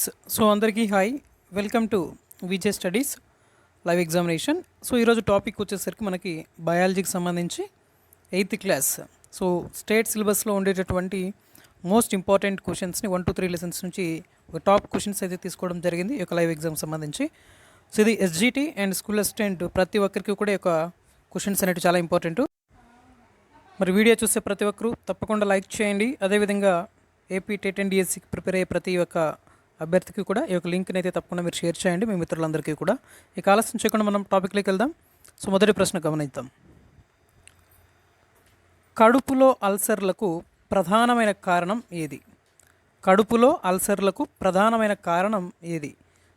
So అందరికీ hi, welcome to VJ studies live examination. So ఈరోజు topic వచ్చేసరికి మనకి బయాలజీకి సంబంధించి 8th క్లాస్ సో స్టేట్ సిలబస్లో ఉండేటటువంటి మోస్ట్ ఇంపార్టెంట్ క్వశ్చన్స్ని 1 to 3 లెసన్స్ నుంచి ఒక టాప్ క్వశ్చన్స్ అయితే తీసుకోవడం జరిగింది ఈ యొక్క లైవ్ ఎగ్జామ్ సంబంధించి. సో ఇది ఎస్జిటి అండ్ స్కూల్ అసిస్టెంట్ ప్రతి ఒక్కరికి కూడా ఈ యొక్క క్వశ్చన్స్ అనేవి చాలా ఇంపార్టెంట్. మరి వీడియో చూసే ప్రతి ఒక్కరూ తప్పకుండా లైక్ చేయండి. అదేవిధంగా ఏపీ టెట్ అండ్ డిఎస్సికి ప్రిపేర్ అయ్యే ప్రతి ఒక్క అభ్యర్థికి కూడా ఈ యొక్క లింక్ని అయితే తప్పకుండా మీరు షేర్ చేయండి మీ మిత్రులందరికీ కూడా. ఇక ఆలస్యం చేయకుండా మనం టాపిక్లోకి వెళ్దాం. సో మొదటి ప్రశ్న గమనిద్దాం. కడుపులో అల్సర్లకు ప్రధానమైన కారణం ఏది? కడుపులో అల్సర్లకు ప్రధానమైన కారణం ఏది?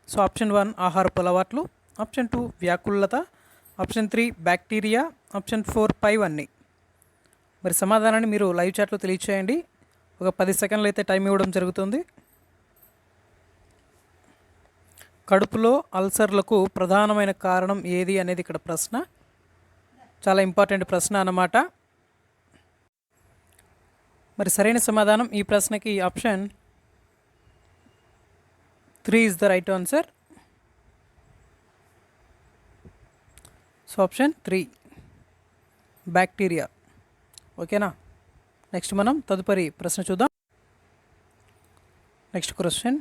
సో ఆప్షన్ 1 ఆహారపు అలవాట్లు, ఆప్షన్ 2 వ్యాకులత, ఆప్షన్ 3 బ్యాక్టీరియా, ఆప్షన్ 4 పైవన్నీ. మరి సమాధానాన్ని మీరు లైవ్ చాట్లో తెలియచేయండి. ఒక 10 సెకండ్లు అయితే టైం ఇవ్వడం జరుగుతుంది. కడుపులో అల్సర్లకు ప్రధానమైన కారణం ఏది అనేది ఇక్కడ ప్రశ్న. చాలా ఇంపార్టెంట్ ప్రశ్న అన్నమాట. మరి సరైన సమాధానం ఈ ప్రశ్నకి option 3 is the right answer. So option 3 bacteria. ఓకేనా? నెక్స్ట్ మనం తదుపరి ప్రశ్న చూద్దాం. నెక్స్ట్ క్వశ్చన్,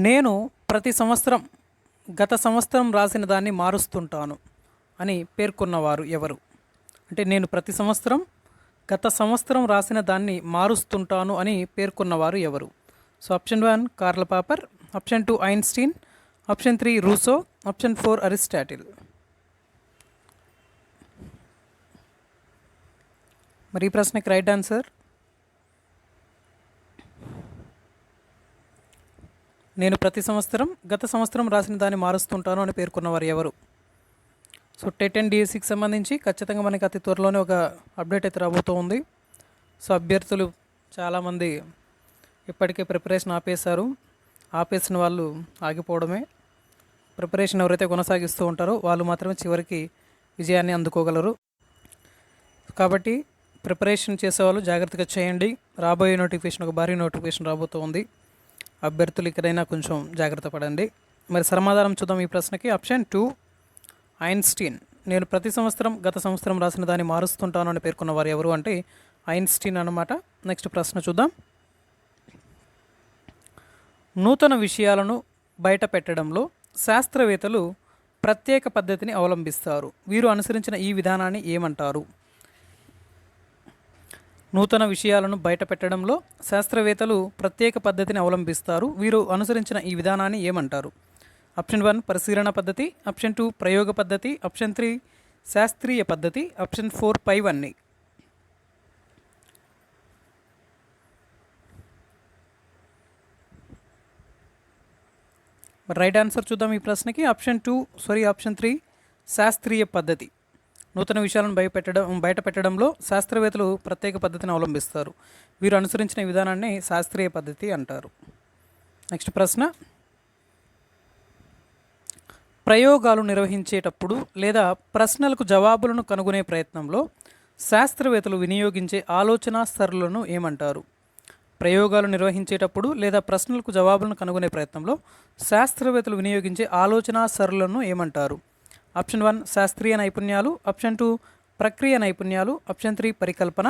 నేను ప్రతి సంవత్సరం గత సంవత్సరం రాసిన దాన్ని మారుస్తుంటాను అని పేర్కొన్నవారు ఎవరు? అంటే నేను ప్రతి సంవత్సరం గత సంవత్సరం రాసిన దాన్ని మారుస్తుంటాను అని పేర్కొన్నవారు ఎవరు? So option 1 Karl Popper, option 2 Einstein, option 3 Rousseau, option 4 Aristotle. మరి ఈ ప్రశ్నకి రైట్ ఆన్సర్ నేను ప్రతి సంవత్సరం గత సంవత్సరం రాసిన దాన్ని మారుస్తుంటాను అని పేర్కొన్నవారు ఎవరు? సో టెట్ అండ్ డిఎస్సికి సంబంధించి ఖచ్చితంగా మనకి అతి త్వరలోనే ఒక అప్డేట్ అయితే రాబోతూ ఉంది. సో అభ్యర్థులు చాలామంది ఇప్పటికే ప్రిపరేషన్ ఆపేసిన వాళ్ళు ఆగిపోవడమే. ప్రిపరేషన్ ఎవరైతే కొనసాగిస్తూ ఉంటారో వాళ్ళు మాత్రమే చివరికి విజయాన్ని అందుకోగలరు. కాబట్టి ప్రిపరేషన్ చేసేవాళ్ళు జాగ్రత్తగా చేయండి. రాబోయే నోటిఫికేషన్ ఒక భారీ నోటిఫికేషన్ రాబోతూ ఉంది. అభ్యర్థులు ఇక్కడైనా కొంచెం జాగ్రత్త పడండి. మరి సమాధానం చూద్దాం ఈ ప్రశ్నకి. Option 2 Einstein. నేను ప్రతి సంవత్సరం గత సంవత్సరం రాసిన దాన్ని మారుస్తుంటాను అని పేర్కొన్నవారు ఎవరు అంటే ఐన్స్టీన్ అన్నమాట. నెక్స్ట్ ప్రశ్న చూద్దాం. నూతన విషయాలను బయట పెట్టడంలో శాస్త్రవేత్తలు ప్రత్యేక పద్ధతిని అవలంబిస్తారు. వీరు అనుసరించిన ఈ విధానాన్ని ఏమంటారు? నూతన విషయాలను బయట పెట్టడంలో శాస్త్రవేత్తలు ప్రత్యేక పద్ధతిని అవలంబిస్తారు. వీరు అనుసరించిన ఈ విధానాన్ని ఏమంటారు? ఆప్షన్ 1 పరిశీలన పద్ధతి, ఆప్షన్ 2 ప్రయోగ పద్ధతి, ఆప్షన్ 3 శాస్త్రీయ పద్ధతి, ఆప్షన్ 4 పైవన్నీ. రైట్ ఆన్సర్ చూద్దాం ఈ ప్రశ్నకి. ఆప్షన్ 3 శాస్త్రీయ పద్ధతి. నూతన విషయాలను బయట పెట్టడంలో శాస్త్రవేత్తలు ప్రత్యేక పద్ధతిని అవలంబిస్తారు. వీరు అనుసరించిన విధానాన్ని శాస్త్రీయ పద్ధతి అంటారు. నెక్స్ట్ ప్రశ్న, ప్రయోగాలు నిర్వహించేటప్పుడు లేదా ప్రశ్నలకు జవాబులను కనుగొనే ప్రయత్నంలో శాస్త్రవేత్తలు వినియోగించే ఆలోచనా సరళులను ఏమంటారు? ప్రయోగాలు నిర్వహించేటప్పుడు లేదా ప్రశ్నలకు జవాబులను కనుగొనే ప్రయత్నంలో శాస్త్రవేత్తలు వినియోగించే ఆలోచనా సరళులను ఏమంటారు? ఆప్షన్ 1 శాస్త్రీయ నైపుణ్యాలు, ఆప్షన్ 2 ప్రక్రియ నైపుణ్యాలు, ఆప్షన్ 3 పరికల్పన,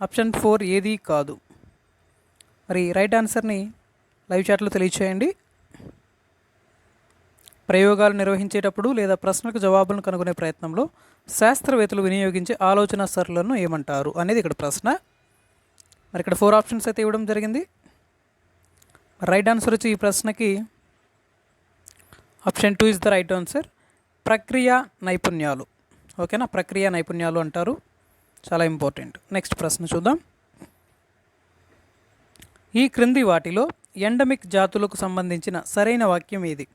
ఆప్షన్ 4 ఏదీ కాదు. మరి రైట్ ఆన్సర్ని లైవ్ చాట్లో తెలియచేయండి. ప్రయోగాలు నిర్వహించేటప్పుడు లేదా ప్రశ్నలకు జవాబులను కనుగొనే ప్రయత్నంలో శాస్త్రవేత్తలు వినియోగించే ఆలోచన సరళులను ఏమంటారు అనేది ఇక్కడ ప్రశ్న. మరి ఇక్కడ 4 ఆప్షన్స్ అయితే ఇవ్వడం జరిగింది. రైట్ ఆన్సర్ వచ్చి ఈ ప్రశ్నకి option 2 is the right answer. ప్రక్రియ నైపుణ్యాలు. ఓకేనా? ప్రక్రియ నైపుణ్యాలు అంటారు. చాలా ఇంపార్టెంట్. నెక్స్ట్ ప్రశ్న చూద్దాం. ఈ క్రింది వాటిలో ఎండమిక్ జాతులకు సంబంధించిన సరైన వాక్యం ఏది?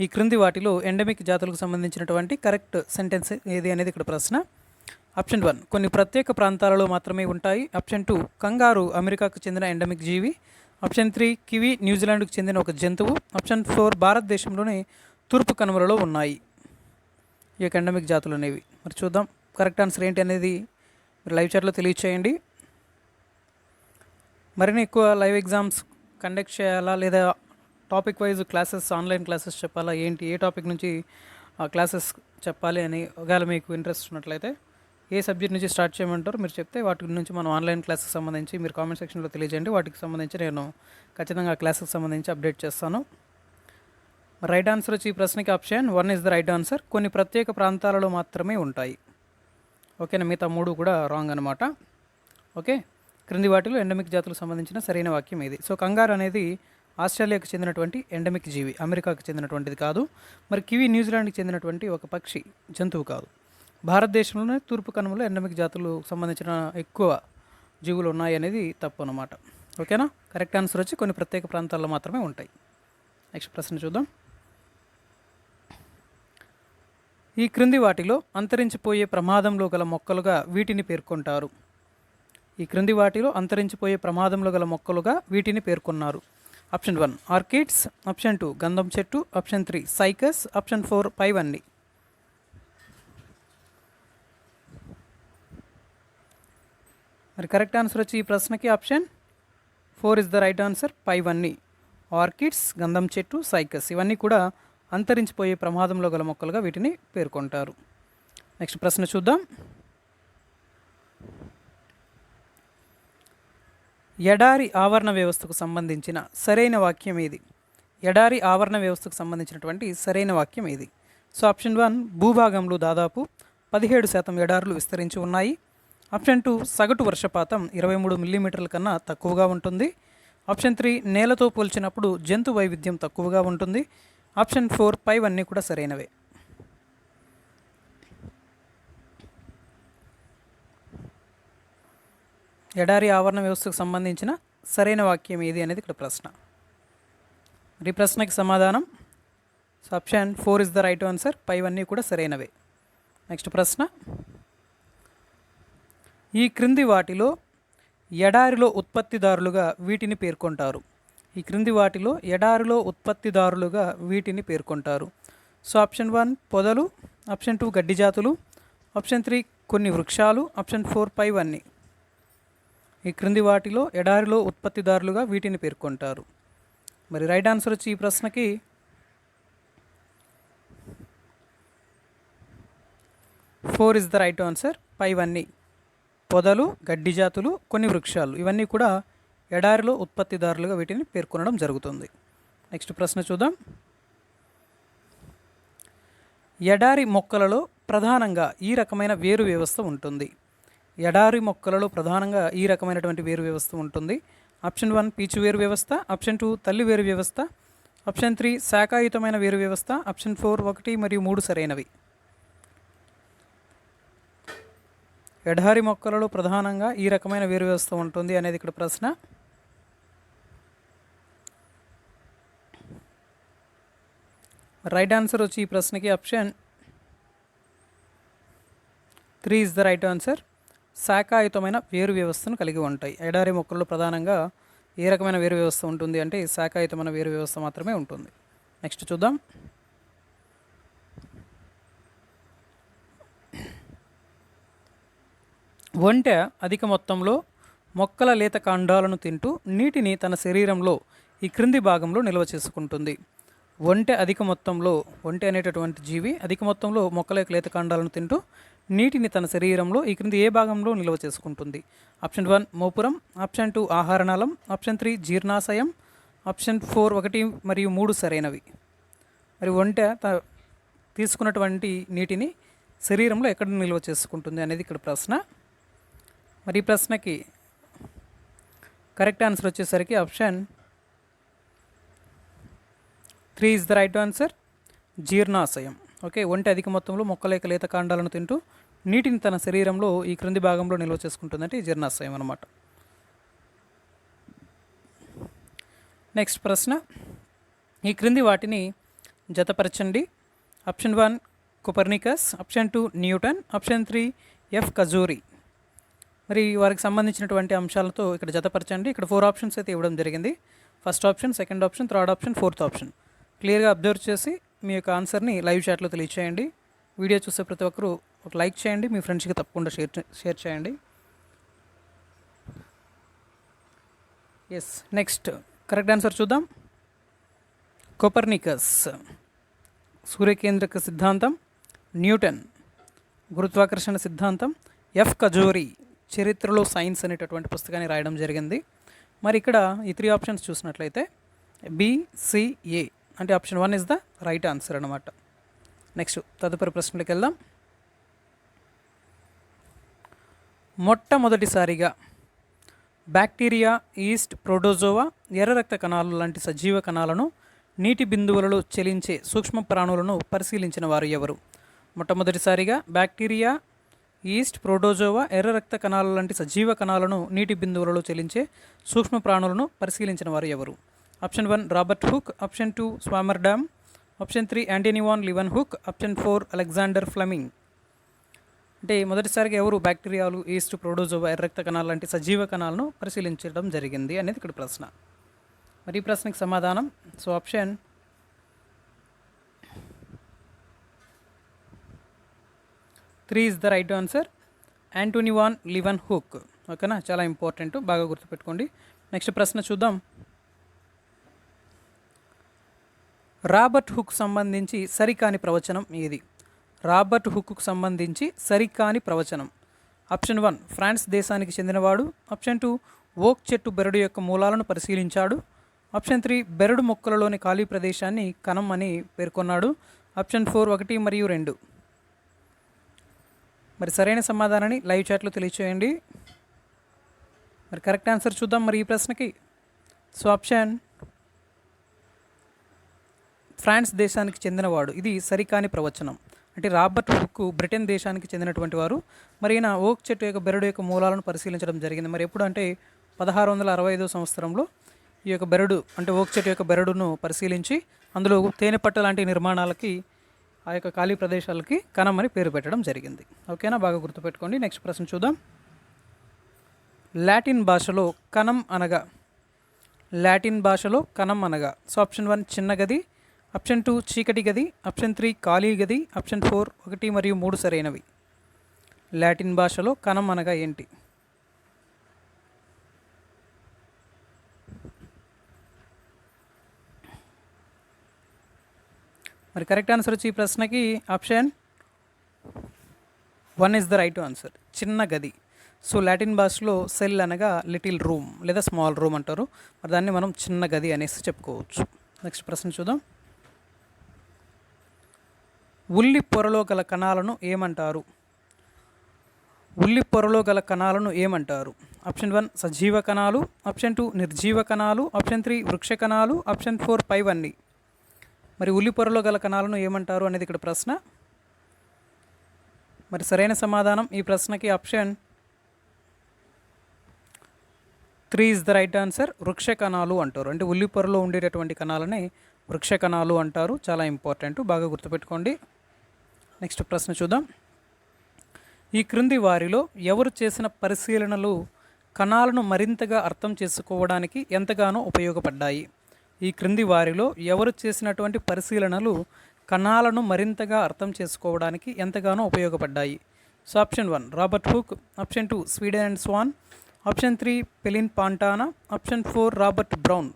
ఈ క్రింది వాటిలో ఎండమిక్ జాతులకు సంబంధించినటువంటి కరెక్ట్ సెంటెన్స్ ఏది అనేది ఇక్కడ ప్రశ్న. ఆప్షన్ 1 కొన్ని ప్రత్యేక ప్రాంతాలలో మాత్రమే ఉంటాయి. ఆప్షన్ 2 కంగారు అమెరికాకు చెందిన ఎండమిక్ జీవి. ఆప్షన్ 3 కివి న్యూజిలాండ్కు చెందిన ఒక జంతువు. ఆప్షన్ 4 భారతదేశంలోని తూర్పు కనుమలలో ఉన్నాయి ఈ యొక్క ఎండమిక్ జాతులు అనేవి. మరి చూద్దాం కరెక్ట్ ఆన్సర్ ఏంటి అనేది మీరు లైవ్ చాట్లో తెలియచేయండి. మరిన్ని ఎక్కువ లైవ్ ఎగ్జామ్స్ కండక్ట్ చేయాలా లేదా topic wise classes online classes చెప్పాలా ఏంటి, ఏ టాపిక్ నుంచి క్లాసెస్ చెప్పాలి అని ఒకవేళ మీకు ఇంట్రెస్ట్ ఉన్నట్లయితే ఏ సబ్జెక్ట్ నుంచి స్టార్ట్ చేయమంటారు మీరు చెప్తే వాటి నుంచి మనం ఆన్లైన్ క్లాసెస్ సంబంధించి మీరు కామెంట్ సెక్షన్లో తెలియజేయండి. వాటికి సంబంధించి నేను ఖచ్చితంగా క్లాసెస్ సంబంధించి అప్డేట్ చేస్తాను. రైట్ ఆన్సర్ వచ్చి ఈ ప్రశ్నకి option 1 is the right answer. కొన్ని ప్రత్యేక ప్రాంతాలలో మాత్రమే ఉంటాయి. ఓకేనా, మిగతా 3 కూడా రాంగ్ అనమాట. ఓకే, క్రింది వాటిలో ఎండమిక్ జాతులకు సంబంధించిన సరైన వాక్యం ఇది. సో కంగారు అనేది ఆస్ట్రేలియాకు చెందినటువంటి ఎండమిక్ జీవి, అమెరికాకు చెందినటువంటిది కాదు. మరి కివి న్యూజిలాండ్కి చెందినటువంటి ఒక పక్షి, జంతువు కాదు. భారతదేశంలోనే తూర్పు కనుమలో ఎండమిక్ జాతులకు సంబంధించిన ఎక్కువ జీవులు ఉన్నాయి అనేది తప్పు అన్నమాట. ఓకేనా, కరెక్ట్ ఆన్సర్ వచ్చి కొన్ని ప్రత్యేక ప్రాంతాల్లో మాత్రమే ఉంటాయి. నెక్స్ట్ ప్రశ్న చూద్దాం. ఈ క్రింది వాటిలో అంతరించిపోయే ప్రమాదంలో గల మొక్కలుగా వీటిని పేర్కొంటారు. ఈ క్రింది వాటిలో అంతరించిపోయే ప్రమాదంలో గల మొక్కలుగా వీటిని పేర్కొన్నారు. ఆప్షన్ 1 ఆర్కిడ్స్, ఆప్షన్ 2 గంధం చెట్టు, ఆప్షన్ 3 సైకస్, ఆప్షన్ 4 పైవన్నీ. మరి కరెక్ట్ ఆన్సర్ వచ్చి ఈ ప్రశ్నకి option 4 is the right answer. పైవన్నీ, ఆర్కిడ్స్, గంధం చెట్టు, సైకస్ ఇవన్నీ కూడా అంతరించిపోయే ప్రమాదంలో గల మొక్కలుగా వీటిని పేర్కొంటారు. నెక్స్ట్ ప్రశ్న చూద్దాం. ఎడారి ఆవరణ వ్యవస్థకు సంబంధించిన సరైన వాక్యం ఏది? ఎడారి ఆవరణ వ్యవస్థకు సంబంధించినటువంటి సరైన వాక్యం ఏది? సో ఆప్షన్ 1 భూభాగంలో దాదాపు 17% ఎడారులు విస్తరించి ఉన్నాయి. ఆప్షన్ 2 సగటు వర్షపాతం 23 మిల్లీమీటర్ల కన్నా తక్కువగా ఉంటుంది. ఆప్షన్ 3 నేలతో పోల్చినప్పుడు జంతు వైవిధ్యం తక్కువగా ఉంటుంది. ఆప్షన్ 4 పైవన్నీ కూడా సరైనవే. ఎడారి ఆవరణ వ్యవస్థకు సంబంధించిన సరైన వాక్యం ఏది అనేది ఇక్కడ ప్రశ్న. ఈ ప్రశ్నకి సమాధానం so option 4 is the right answer. పైవన్నీ కూడా సరైనవే. నెక్స్ట్ ప్రశ్న. ఈ క్రింది వాటిలో ఎడారిలో ఉత్పత్తిదారులుగా వీటిని పేర్కొంటారు. ఈ క్రింది వాటిలో ఎడారిలో ఉత్పత్తిదారులుగా వీటిని పేర్కొంటారు. సో ఆప్షన్ 1 పొదలు, ఆప్షన్ 2 గడ్డి జాతులు, ఆప్షన్ 3 కొన్ని వృక్షాలు, ఆప్షన్ 4 పైవన్నీ. ఈ క్రింది వాటిలో ఎడారిలో ఉత్పత్తిదారులుగా వీటిని పేర్కొంటారు. మరి రైట్ ఆన్సర్ వచ్చి ఈ ప్రశ్నకి 4 ఇస్ ద రైట్ ఆన్సర్. పైవన్నీ పొదలు, గడ్డి జాతులు, కొన్ని వృక్షాలు ఇవన్నీ కూడా ఎడారిలో ఉత్పత్తిదారులుగా వీటిని పేర్కొనడం జరుగుతుంది. నెక్స్ట్ ప్రశ్న చూద్దాం. ఎడారి మొక్కలలో ప్రధానంగా ఈ రకమైన వేరు వ్యవస్థ ఉంటుంది. ఎడారి మొక్కలలో ప్రధానంగా ఈ రకమైనటువంటి వేరు వ్యవస్థ ఉంటుంది. ఆప్షన్ 1 పీచు వేరు వ్యవస్థ, ఆప్షన్ 2 తల్లి వేరు వ్యవస్థ, ఆప్షన్ 3 శాఖాయుతమైన వేరు వ్యవస్థ, ఆప్షన్ 4 1 మరియు 3 సరైనవి. ఎడారి మొక్కలలో ప్రధానంగా ఈ రకమైన వేరు వ్యవస్థ ఉంటుంది అనేది ఇక్కడ ప్రశ్న. రైట్ ఆన్సర్ వచ్చి ఈ ప్రశ్నకి option 3 is the right answer. శాఖాయుతమైన వేరు వ్యవస్థను కలిగి ఉంటాయి. ఎడారి మొక్కల్లో ప్రధానంగా ఏ రకమైన వేరు వ్యవస్థ ఉంటుంది అంటే శాఖాయుతమైన వేరు వ్యవస్థ మాత్రమే ఉంటుంది. నెక్స్ట్ చూద్దాం. ఒంటె అధిక మొత్తంలో మొక్కల లేత కాండాలను తింటూ నీటిని తన శరీరంలో ఈ క్రింది భాగంలో నిల్వ చేసుకుంటుంది. ఒంటె అనేటటువంటి జీవి అధిక మొత్తంలో మొక్కల యొక్క లేత కాండాలను తింటూ నీటిని తన శరీరంలో ఈ క్రింది ఏ భాగంలో నిల్వ చేసుకుంటుంది? ఆప్షన్ 1 మోపురం, ఆప్షన్ 2 ఆహారనాళం, ఆప్షన్ 3 జీర్ణాశయం, ఆప్షన్ 4 1 మరియు 3 సరైనవి. మరి ఒంటె తీసుకున్నటువంటి నీటిని శరీరంలో ఎక్కడ నిల్వ చేసుకుంటుంది అనేది ఇక్కడ ప్రశ్న. మరి ఈ ప్రశ్నకి కరెక్ట్ ఆన్సర్ వచ్చేసరికి option 3 is the right answer. జీర్ణాశయం. ఓకే, ఒంటె అధిక మొత్తంలో మొక్కల యొక్క లేత కాండాలను తింటూ నీటిని తన శరీరంలో ఈ క్రింది భాగంలో నిల్వ చేసుకుంటుందంటే జీర్ణాశయం అన్నమాట. నెక్స్ట్ ప్రశ్న. ఈ క్రింది వాటిని జతపరచండి. Option 1 Copernicus, option 2 Newton, option 3 F కజూరి. మరి వారికి సంబంధించినటువంటి అంశాలతో ఇక్కడ జతపరచండి. ఇక్కడ 4 ఆప్షన్స్ అయితే ఇవ్వడం జరిగింది. First option, second option, third option, fourth option. క్లియర్గా అబ్జర్వ్ చేసి మీ యొక్క ఆన్సర్ని లైవ్ చాట్లో తెలియచేయండి. వీడియో చూసే ప్రతి ఒక్కరూ ఒక లైక్ చేయండి, మీ ఫ్రెండ్స్కి తప్పకుండా షేర్ చేయండి. ఎస్, నెక్స్ట్ కరెక్ట్ ఆన్సర్ చూద్దాం. కోపర్నికస్ సూర్యకేంద్రక సిద్ధాంతం, న్యూటన్ గురుత్వాకర్షణ సిద్ధాంతం, ఎఫ్ కజోరి చరిత్రలో సైన్స్ అనేటటువంటి పుస్తకాన్ని రాయడం జరిగింది. మరి ఇక్కడ ఈ 3 ఆప్షన్స్ చూసినట్లయితే బిసిఏ అంటే option 1 is the right answer అనమాట. నెక్స్ట్ తదుపరి ప్రశ్నలకు వెళ్దాం. మొట్టమొదటిసారిగా బ్యాక్టీరియా, ఈస్ట్, ప్రోటోజోవా, ఎర్ర రక్త కణాలు లాంటి సజీవ కణాలను నీటి బిందువులలో చెలించే సూక్ష్మ ప్రాణులను పరిశీలించిన వారు ఎవరు? మొట్టమొదటిసారిగా బ్యాక్టీరియా, ఈస్ట్, ప్రోటోజోవా, ఎర్ర రక్త కణాలు లాంటి సజీవ కణాలను నీటి బిందువులలో చెలించే సూక్ష్మ ప్రాణులను పరిశీలించిన వారు ఎవరు? Option 1 Robert Hooke, option 2 Swammerdam, option 3 Antony van Leeuwenhoek, option 4 Alexander Fleming. అంటే మొదటిసారిగా ఎవరు బ్యాక్టీరియాలు, ఈస్ట్, ప్రోటోజోవా, ఎర్ర రక్త కణాలు లాంటి సజీవ కణాలను పరిశీలించడం జరిగింది అనేది ఇక్కడ ప్రశ్న. మరి ఈ ప్రశ్నకి సమాధానం so option 3 is the right answer, Antony van Leeuwenhoek. ఓకేనా, చాలా ఇంపార్టెంట్, బాగా గుర్తుపెట్టుకోండి. నెక్స్ట్ ప్రశ్న చూద్దాం. రాబర్ట్ హుక్ సంబంధించి సరికాని ప్రవచనం ఏది? రాబర్ట్ హుక్కు సంబంధించి సరికాని ప్రవచనం. ఆప్షన్ 1 ఫ్రాన్స్ దేశానికి చెందినవాడు, ఆప్షన్ 2 ఓక్ చెట్టు బెరడు యొక్క మూలాలను పరిశీలించాడు, ఆప్షన్ 3 బెరడు మొక్కలలోని ఖాళీ ప్రదేశాన్ని కణం అని పేర్కొన్నాడు, ఆప్షన్ 4 1 మరియు 2. మరి సరైన సమాధానాన్ని లైవ్ చాట్లో తెలియచేయండి. మరి కరెక్ట్ ఆన్సర్ చూద్దాం మరి ఈ ప్రశ్నకి. సో ఆప్షన్ ఫ్రాన్స్ దేశానికి చెందినవాడు, ఇది సరికాని ప్రవచనం. అంటే రాబర్ట్ హుక్ బ్రిటన్ దేశానికి చెందినటువంటి వారు. మరి ఈయన ఓక్ చెట్టు యొక్క బెరడు యొక్క మూలాలను పరిశీలించడం జరిగింది. మరి ఎప్పుడు అంటే 1665 సంవత్సరంలో ఈ యొక్క బెరడు అంటే ఓక్ చెట్టు యొక్క బెరడును పరిశీలించి అందులో తేనె పట్ట లాంటి నిర్మాణాలకి ఆ యొక్క ఖాళీ ప్రదేశాలకి కణం అని పేరు పెట్టడం జరిగింది. ఓకేనా, బాగా గుర్తుపెట్టుకోండి. నెక్స్ట్ ప్రశ్న చూద్దాం. లాటిన్ భాషలో కణం అనగా, లాటిన్ భాషలో కణం అనగా సో ఆప్షన్ 1 చిన్న గది, ఆప్షన్ 2 చీకటి గది, ఆప్షన్ 3 ఖాళీ గది, ఆప్షన్ 4 1 మరియు 3 సరైనవి. లాటిన్ భాషలో కణం అనగా ఏంటి? మరి కరెక్ట్ ఆన్సర్ వచ్చి ఈ ప్రశ్నకి option 1 is the right answer, చిన్న గది. సో లాటిన్ భాషలో సెల్ అనగా లిటిల్ రూమ్ లేదా స్మాల్ రూమ్ అంటారు. మరి దాన్ని మనం చిన్న గది అనేసి చెప్పుకోవచ్చు. నెక్స్ట్ ప్రశ్న చూద్దాం. ఉల్లి పొరలో గల కణాలను ఏమంటారు? ఉల్లి పొరలో గల కణాలను ఏమంటారు? ఆప్షన్ 1 సజీవ కణాలు, ఆప్షన్ 2 నిర్జీవ కణాలు, ఆప్షన్ 3 వృక్ష కణాలు, ఆప్షన్ 4 పైవన్నీ. మరి ఉల్లి పొరలో గల కణాలను ఏమంటారు అనేది ఇక్కడ ప్రశ్న. మరి సరైన సమాధానం ఈ ప్రశ్నకి option 3 is the right answer, వృక్ష కణాలు అంటారు. అంటే ఉల్లి పొరలో ఉండేటటువంటి కణాలని వృక్ష కణాలు అంటారు. చాలా ఇంపార్టెంట్, బాగా గుర్తుపెట్టుకోండి. నెక్స్ట్ ప్రశ్న చూద్దాం. ఈ క్రింది వారిలో ఎవరు చేసిన పరిశీలనలు కణాలను మరింతగా అర్థం చేసుకోవడానికి ఎంతగానో ఉపయోగపడ్డాయి? ఈ క్రింది వారిలో ఎవరు చేసినటువంటి పరిశీలనలు కణాలను మరింతగా అర్థం చేసుకోవడానికి ఎంతగానో ఉపయోగపడ్డాయి? So option 1 Robert Hooke, option 2 Schleiden and Schwann, option 3 Felice Fontana, option 4 Robert Brown.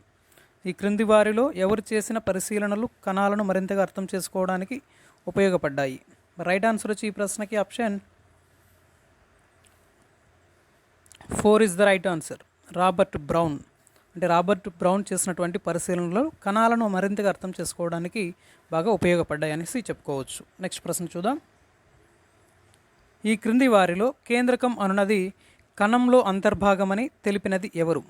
ఈ క్రింది వారిలో ఎవరు చేసిన పరిశీలనలు కణాలను మరింతగా అర్థం చేసుకోవడానికి ఉపయోగపడ్డాయి? రైట్ ఆన్సర్ వచ్చి ఈ ప్రశ్నకి option 4 is the right answer, Robert brown. అంటే రాబర్ట్ బ్రౌన్ చేసినటువంటి పరిశీలనలు కణాలను మరింతగా అర్థం చేసుకోవడానికి బాగా ఉపయోగపడ్డాయి అనేసి చెప్పుకోవచ్చు. నెక్స్ట్ ప్రశ్న చూద్దాం. ఈ క్రింది వారిలో కేంద్రకం అనున్నది కణంలో అంతర్భాగమని తెలిపినది ఎవరు?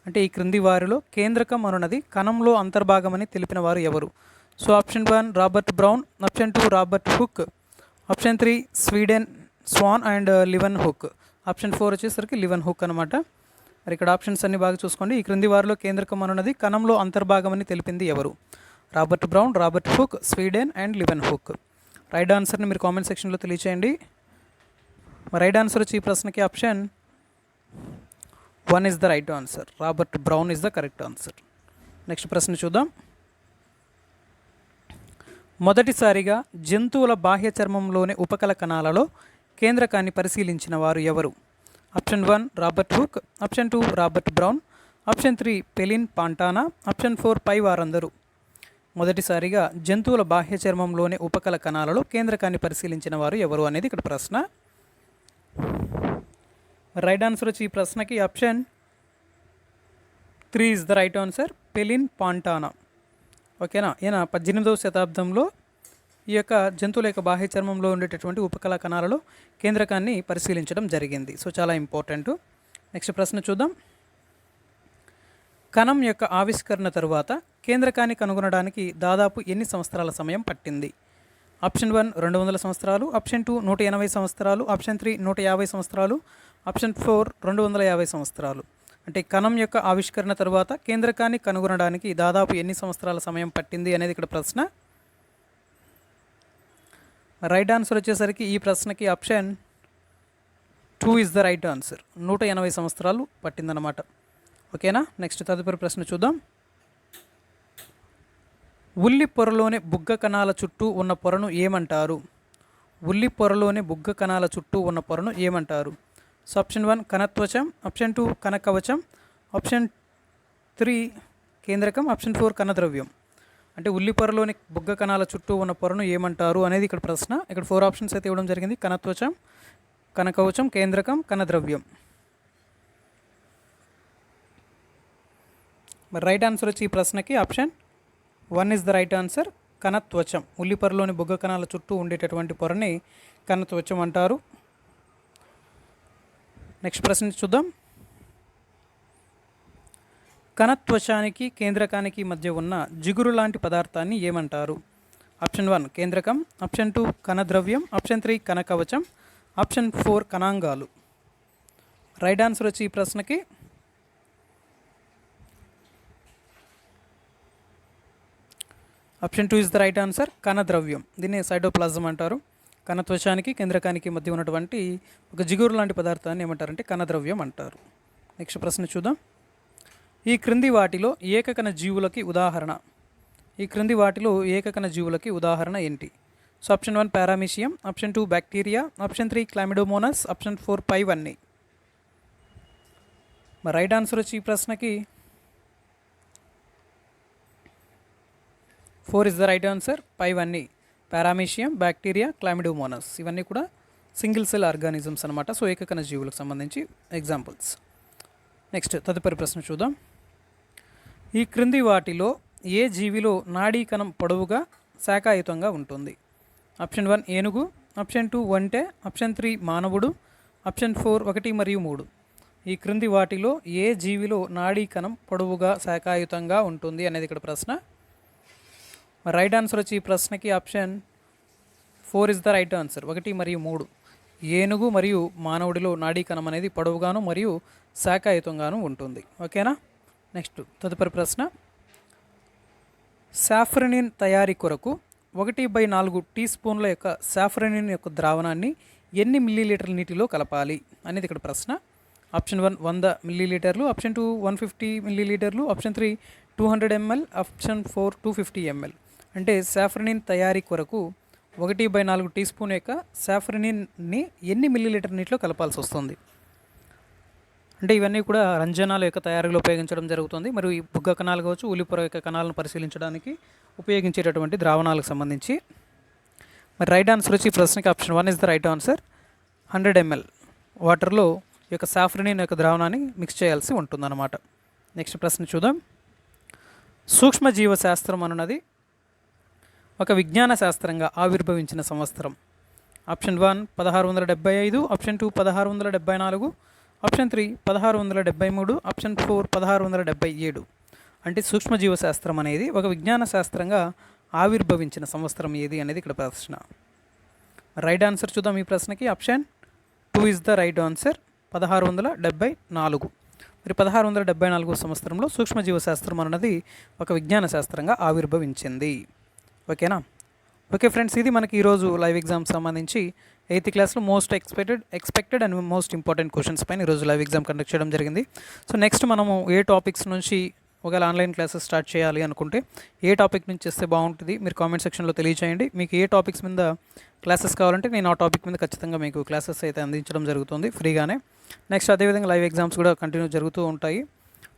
అంటే ఈ క్రింది వారిలో కేంద్రకం అనున్నది కణంలో అంతర్భాగమని తెలిపిన వారు ఎవరు? So option 1 Robert Brown, option 2 Robert Hooke, option 3 Schleiden Schwann and Leeuwenhoek, option 4 వచ్చేసరికి లీవెన్హుక్ అనమాట. మరి ఇక్కడ ఆప్షన్స్ అన్ని బాగా చూసుకోండి. ఈ క్రింది వారిలో కేంద్రకం అనున్నది కణంలో అంతర్భాగమని తెలిపింది ఎవరు? Robert Brown, Robert Hooke, Schleiden and Leeuwenhoek. Right ఆన్సర్ని మీరు కామెంట్ సెక్షన్లో తెలియచేయండి. రైట్ ఆన్సర్ వచ్చి ఈ ప్రశ్నకి option 1 is the right answer, Robert brown is the correct answer. Next ప్రశ్న చూద్దాం. మొదటిసారిగా జంతువుల బాహ్య చర్మంలోని ఉపకల కణాలలో కేంద్రకాన్ని పరిశీలించిన వారు ఎవరు? Option 1 Robert Hooke, option 2 Robert Brown, option 3 Felice Fontana, option 4 పై వారందరూ. మొదటిసారిగా జంతువుల బాహ్య చర్మంలోని ఉపకల కణాలలో కేంద్రకాన్ని పరిశీలించిన వారు ఎవరు అనేది ఇక్కడ ప్రశ్న. రైట్ ఆన్సర్ వచ్చి ఈ ప్రశ్నకి option 3 is the right answer, Felice Fontana. ఓకేనా, ఈయన 18వ శతాబ్దంలో ఈ యొక్క జంతువుల యొక్క బాహ్య చర్మంలో ఉండేటటువంటి ఉపకళా కణాలలో కేంద్రకాన్ని పరిశీలించడం జరిగింది. సో చాలా ఇంపార్టెంట్. నెక్స్ట్ ప్రశ్న చూద్దాం. కణం యొక్క ఆవిష్కరణ తరువాత కేంద్రకాన్ని కనుగొనడానికి దాదాపు ఎన్ని సంవత్సరాల సమయం పట్టింది? ఆప్షన్ 1 200 సంవత్సరాలు, ఆప్షన్ 2 180 సంవత్సరాలు, ఆప్షన్ 3 150 సంవత్సరాలు, ఆప్షన్ 4 250 సంవత్సరాలు. అంటే కణం యొక్క ఆవిష్కరణ తరువాత కేంద్రకాన్ని కనుగొనడానికి దాదాపు ఎన్ని సంవత్సరాల సమయం పట్టింది అనేది ఇక్కడ ప్రశ్న. రైట్ ఆన్సర్ వచ్చేసరికి ఈ ప్రశ్నకి option 2 is the right answer, 180 సంవత్సరాలు పట్టిందన్నమాట. ఓకేనా, నెక్స్ట్ తదుపరి ప్రశ్న చూద్దాం. ఉల్లి పొరలోని బుగ్గ కణాల చుట్టూ ఉన్న పొరను ఏమంటారు? ఉల్లి పొరలోని బుగ్గ కణాల చుట్టూ ఉన్న పొరను ఏమంటారు? సో ఆప్షన్ 1 కణత్వచం, ఆప్షన్ 2 కణకవచం, ఆప్షన్ 3 కేంద్రకం, ఆప్షన్ 4 కణద్రవ్యం. అంటే ఉల్లి పొరలోని బుగ్గ కణాల చుట్టూ ఉన్న పొరను ఏమంటారు అనేది ఇక్కడ ప్రశ్న. ఇక్కడ 4 ఆప్షన్స్ అయితే ఇవ్వడం జరిగింది: కణత్వచం, కణకవచం, కేంద్రకం, కణద్రవ్యం. మరి రైట్ ఆన్సర్ వచ్చి ఈ ప్రశ్నకి option 1 is the right answer, కణత్వచం. ఉల్లి పొరలోని బుగ్గ కణాల చుట్టూ ఉండేటటువంటి పొరని కణత్వచం అంటారు. నెక్స్ట్ ప్రశ్న చూద్దాం. కణత్వచానికి కేంద్రకానికి మధ్య ఉన్న జిగురు లాంటి పదార్థాన్ని ఏమంటారు? ఆప్షన్ 1 కేంద్రకం, ఆప్షన్ 2 కణద్రవ్యం, ఆప్షన్ 3 కణకవచం, ఆప్షన్ 4 కణాంగాలు. రైట్ ఆన్సర్ వచ్చి ఈ ప్రశ్నకి option 2 is the right answer, కణద్రవ్యం. దీన్ని సైటోప్లాజం అంటారు. కణత్వచానికి కేంద్రకానికి మధ్య ఉన్నటువంటి ఒక జిగురు లాంటి పదార్థాన్ని ఏమంటారంటే కణద్రవ్యం అంటారు. నెక్స్ట్ ప్రశ్న చూద్దాం. ఈ క్రింది వాటిలో ఏకకణ జీవులకి ఉదాహరణ. ఈ క్రింది వాటిలో ఏకకణ జీవులకి ఉదాహరణ ఏంటి? So option 1 paramecium, option 2 bacteria, option 3 Chlamydomonas, option 4 పైవన్నీ. మరి రైట్ ఆన్సర్ వచ్చి ఈ ప్రశ్నకి 4 ఇస్ ద రైట్ ఆన్సర్, పైవన్నీ. పారామీషియం, బ్యాక్టీరియా, క్లామిడోమోనస్ ఇవన్నీ కూడా సింగిల్ సెల్ ఆర్గానిజమ్స్ అనమాట. సో ఏకకణ జీవులకు సంబంధించి ఎగ్జాంపుల్స్. నెక్స్ట్ తదుపరి ప్రశ్న చూద్దాం. ఈ క్రింది వాటిలో ఏ జీవిలో నాడీ కణం పొడవుగా శాఖాయుతంగా ఉంటుంది? ఆప్షన్ 1 ఏనుగు, ఆప్షన్ 2 ఒంటె, ఆప్షన్ 3 మానవుడు, ఆప్షన్ 4 1 మరియు 3. ఈ క్రింది వాటిలో ఏ జీవిలో నాడీ కణం పొడవుగా శాఖాయుతంగా ఉంటుంది అనేది ఇక్కడ ప్రశ్న. రైట్ ఆన్సర్ వచ్చి ఈ ప్రశ్నకి option 4 is the right answer, 1 మరియు 3. ఏనుగు మరియు మానవుడిలో నాడీ కణం అనేది పొడవుగాను మరియు శాఖాయుతంగాను ఉంటుంది. ఓకేనా, నెక్స్ట్ తదుపరి ప్రశ్న. సాఫ్రనిన్ తయారీ కొరకు 1/4 టీ స్పూన్ల యొక్క సాఫ్రనిన్ యొక్క ద్రావణాన్ని ఎన్ని మిల్లీలీటర్ల నీటిలో కలపాలి అనేది ఇక్కడ ప్రశ్న. ఆప్షన్ 1 100 మిల్లీలీటర్లు, ఆప్షన్ 2 150 మిల్లీలీటర్లు, ఆప్షన్ 3 200 ml, ఆప్షన్ 4 250 ml. అంటే సాఫ్రనిన్ తయారీ కొరకు 1/4 టీ స్పూన్ యొక్క సాఫ్రనిన్ని ఎన్ని మిల్లీలీటర్ నీటిలో కలపాల్సి వస్తుంది? అంటే ఇవన్నీ కూడా రంజనాల యొక్క తయారీలో ఉపయోగించడం జరుగుతుంది. మరియు ఈ బుగ్గ కణాలు కావచ్చు, ఉల్లిపొర యొక్క కణాలను పరిశీలించడానికి ఉపయోగించేటటువంటి ద్రావణాలకు సంబంధించి. మరి రైట్ ఆన్సర్ వచ్చి ఈ ప్రశ్నకి option 1 is the right answer, 100 ml వాటర్లో ఈ యొక్క సాఫ్రనిన్ యొక్క ద్రావణాన్ని మిక్స్ చేయాల్సి ఉంటుందన్నమాట. నెక్స్ట్ ప్రశ్న చూద్దాం. సూక్ష్మజీవ శాస్త్రం అనున్నది ఒక విజ్ఞాన శాస్త్రంగా ఆవిర్భవించిన సంవత్సరం. Option 1 1675, option 2 1674, option 3 1673, option 4 1677. అంటే సూక్ష్మజీవ శాస్త్రం అనేది ఒక విజ్ఞాన శాస్త్రంగా ఆవిర్భవించిన సంవత్సరం ఏది అనేది ఇక్కడ ప్రశ్న. రైట్ ఆన్సర్ చూద్దాం ఈ ప్రశ్నకి. Option 2 is the right answer, 1674. మరి 1674 సంవత్సరంలో సూక్ష్మజీవ శాస్త్రం అన్నది ఒక విజ్ఞాన శాస్త్రంగా ఆవిర్భవించింది. ఓకేనా, ఓకే ఫ్రెండ్స్, ఇది మనకి ఈరోజు లైవ్ ఎగ్జామ్ సంబంధించి 8th క్లాస్లో most expected and most important questions పైన ఈరోజు లైవ్ ఎగ్జామ్ కండక్ట్ చేయడం జరిగింది. సో నెక్స్ట్ మనము ఏ టాపిక్స్ నుంచి ఒకవేళ ఆన్లైన్ క్లాసెస్ స్టార్ట్ చేయాలి అనుకుంటే ఏ టాపిక్ నుంచి చేస్తే బాగుంటుంది మీరు కామెంట్ సెక్షన్లో తెలియచేయండి. మీకు ఏ టాపిక్స్ మీద క్లాసెస్ కావాలంటే నేను ఆ టాపిక్ మీద ఖచ్చితంగా మీకు క్లాసెస్ అయితే అందించడం జరుగుతుంది ఫ్రీగానే. నెక్స్ట్ అదేవిధంగా లైవ్ ఎగ్జామ్స్ కూడా కంటిన్యూ జరుగుతూ ఉంటాయి.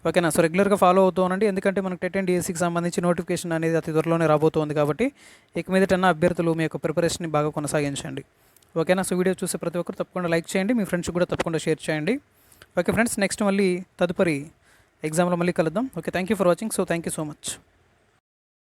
ఓకేనా. సో రెగ్యులర్గా ఫాలో అవుతూ ఉండండి, ఎందుకంటే మనకు టెట్ అండ్ డిఎస్సికి సంబంధించి నోటిఫికేషన్ అనేది అతి త్వరలోనే రాబోతోంది కాబట్టి ఇక మీదటన్నా అభ్యర్థులు మీ యొక్క ప్రిపరేషన్ని బాగా కొనసాగించండి. ఓకేనా. సో వీడియో చూసే ప్రతి ఒక్కరు తప్పకుండా లైక్ చేయండి, మీ ఫ్రెండ్స్ కూడా తప్పకుండా షేర్ చేయండి. ఓకే ఫ్రెండ్స్, నెక్స్ట్ మళ్ళీ తదుపరి ఎగ్జామ్లో మళ్ళీ కలుద్దాం. Okay, thank you for watching. So thank you so much.